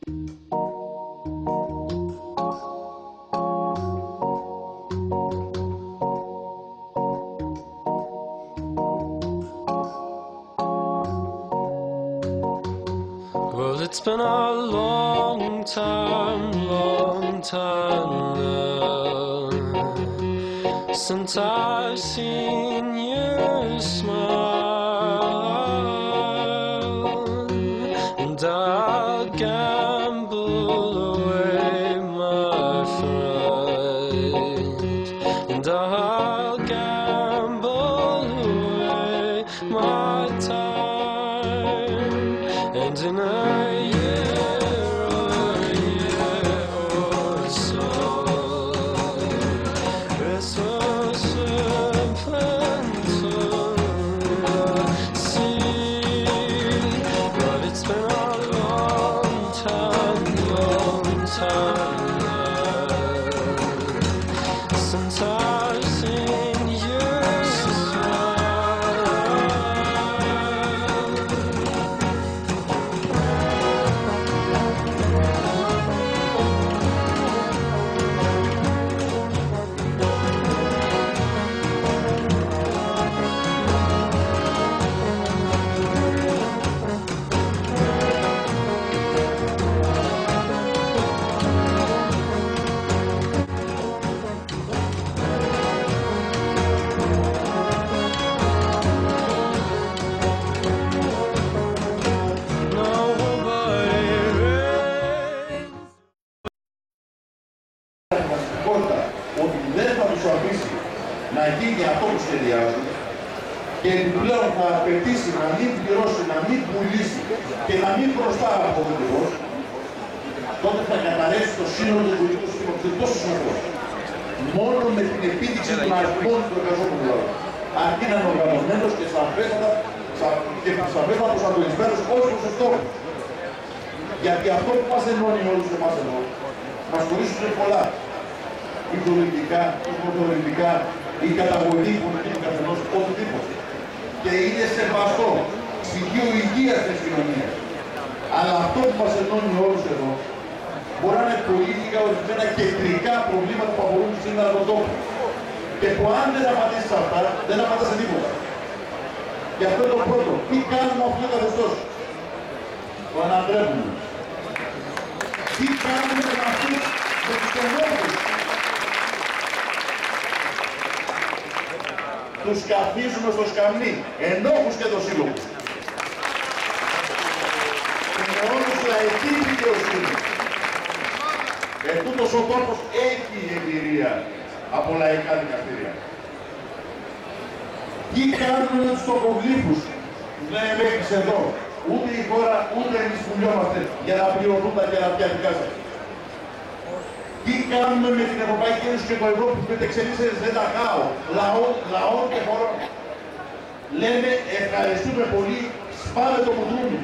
Well, it's been a long time now since I've seen you smile, and I'll gamble away my fright, and I'll gamble away my time, and in a ότι δεν θα τους αφήσει να γίνει αυτό που σχεδιάζουν και επιπλέον θα απαιτήσει να μην πληρώσει, να μην πουλήσει και να μην χρωστά αποδοτικός, τότε θα καταρρεύσει το σύνολο του πολιτικού συστήματος. Είναι τόσο σαφώς. Μόνο με την επίδειξη των αριθμών του εργαζόμενου λαού. Αρκεί να είναι οργανωμένος και σαφέστατα προσανατολισμένος ως προς το στόχο. Γιατί αυτό που μας ενώνει όλους εμάς εδώ, μας χωρίζουν πολλά. Ιδεολογικά, κοσμοθεωρητικά, η καταγωγή πολιτική του καθενός, οτιδήποτε. Και είναι σεβαστό στοιχείο υγείας της κοινωνίας. Αλλά αυτό που μας ενώνει όλους εδώ, μπορεί να είναι πολίτικα ορισμένα κεντρικά προβλήματα που αφορούν σήμερα τον τόπο. Και που αν δεν απαντήσεις αυτά, δεν απαντάς σε τίποτα. Και αυτό είναι το πρώτο. Τι κάνουμε αυτό το καθεστώς? Το ανατρέπουμε. Τι κάνουμε με αυτούς με τους ενόχους? Τους καθίζουμε στο σκαμνί, ενόχους και δοσύλλογους. Και με όλους λαϊκή δικαιοσύνη. Ετούτος ο τόπος έχει εμπειρία από λαϊκά δικαστήρια. Τι κάνουμε με τους τοπογλύφους που λένε μέχρι εδώ? Ούτε η χώρα, ούτε εμείς πουλιόμαστε για να πληρωθούν τα κερατιατικά σας. Τι κάνουμε με την Ευρωπαϊκή Ένωση και το ευρώ που μετεξελίσσεται σε ένα χάο λαών και χωρών? Λέμε ευχαριστούμε πολύ, σπάμε το κουδούνι.